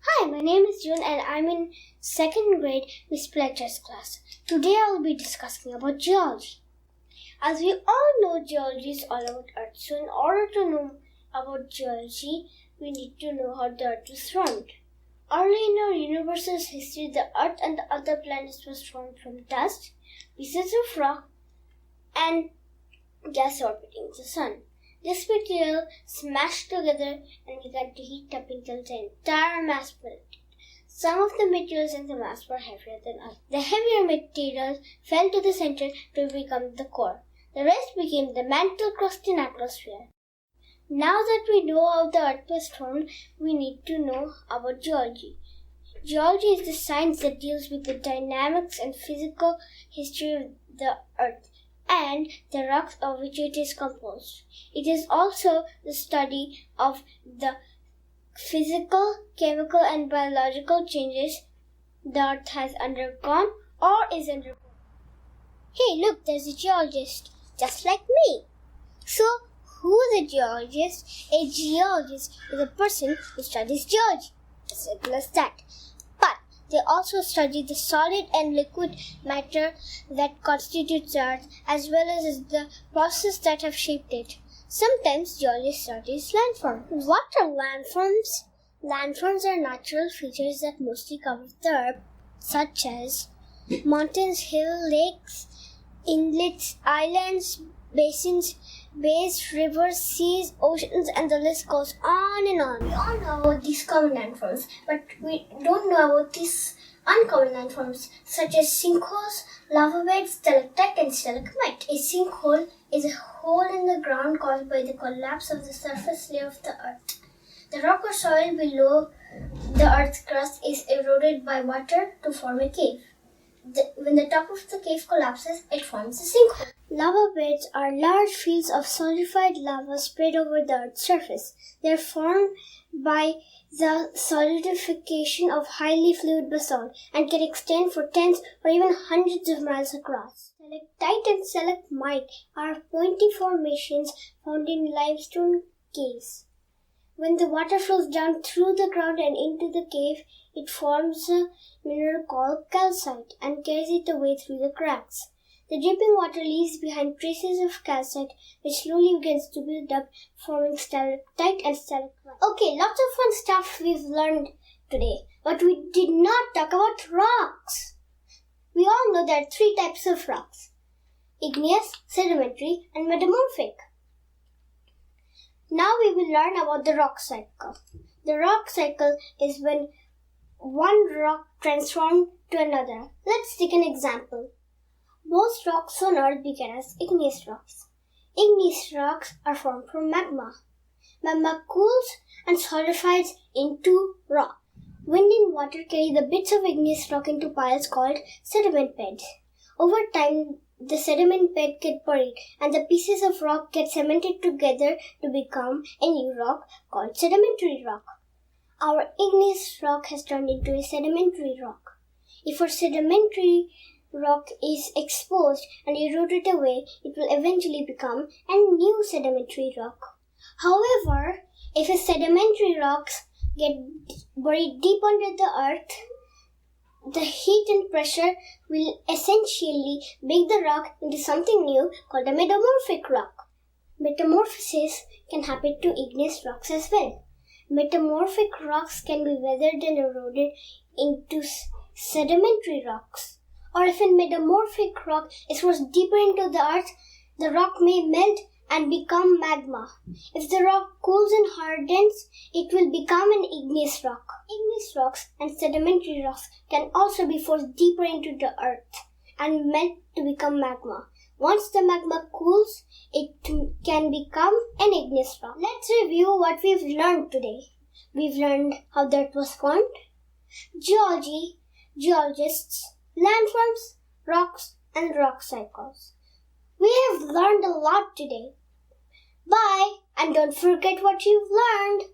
Hi, my name is June and I'm in second grade Miss Fletcher's class. Today I will be discussing about geology. As we all know, geology is all about Earth. So in order to know about geology, we need to know how the Earth was formed. Early in our universe's history, the Earth and the other planets was formed from dust, pieces of rock, and gas orbiting the sun. This material smashed together and began to heat up until the entire mass melted. Some of the materials in the mass were heavier than others. The heavier materials fell to the center to become the core. The rest became the mantle crusting atmosphere. Now that we know how the Earth was formed, we need to know about geology. Geology is the science that deals with the dynamics and physical history of the Earth and the rocks of which it is composed. It is also the study of the physical, chemical, and biological changes the Earth has undergone or is undergoing. Hey, look, there's a geologist, just like me. So, who is a geologist? A geologist is a person who studies geology. As simple as that. But they also study the solid and liquid matter that constitutes the Earth, as well as the processes that have shaped it. Sometimes geologists study landforms. What are landforms? Landforms are natural features that mostly cover the Earth, such as mountains, hills, lakes, inlets, islands, basins, bays, rivers, seas, oceans, and the list goes on and on. We all know about these common landforms, but we don't know about these uncommon landforms, such as sinkholes, lava beds, stalactite, and stalagmite. A sinkhole is a hole in the ground caused by the collapse of the surface layer of the Earth. The rock or soil below the Earth's crust is eroded by water to form a cave. When the top of the cave collapses, it forms a sinkhole. Lava beds are large fields of solidified lava spread over the Earth's surface. They are formed by the solidification of highly fluid basalt and can extend for tens or even hundreds of miles across. Stalactite and stalagmite are pointy formations found in limestone caves. When the water flows down through the ground and into the cave, it forms a mineral called calcite and carries it away through the cracks. The dripping water leaves behind traces of calcite, which slowly begins to build up, forming stalactite and stalagmite. Okay, lots of fun stuff we've learned today, but we did not talk about rocks. We all know there are three types of rocks: igneous, sedimentary, and metamorphic. Now we will learn about the rock cycle. The rock cycle is when one rock transforms to another. Let's take an example. Most rocks on Earth began as igneous rocks. Igneous rocks are formed from magma. Magma cools and solidifies into rock. Wind and water carry the bits of igneous rock into piles called sediment beds. Over time, the sediment bed gets buried and the pieces of rock get cemented together to become a new rock called sedimentary rock. Our igneous rock has turned into a sedimentary rock. If our sedimentary rock is exposed and eroded away, it will eventually become a new sedimentary rock. However, if a sedimentary rocks get buried deep under the earth, the heat and pressure will essentially make the rock into something new called a metamorphic rock. Metamorphosis can happen to igneous rocks as well. Metamorphic rocks can be weathered and eroded into sedimentary rocks. Or if a metamorphic rock is forced deeper into the earth, the rock may melt and become magma. If the rock cools and hardens, it will become an igneous rock. Igneous rocks and sedimentary rocks can also be forced deeper into the earth and melt to become magma. Once the magma cools, it can become an igneous rock. Let's review what we've learned today. We've learned how the earth was formed, geology, geologists, landforms, rocks, and rock cycles. We have learned a lot today. Bye, and don't forget what you've learned.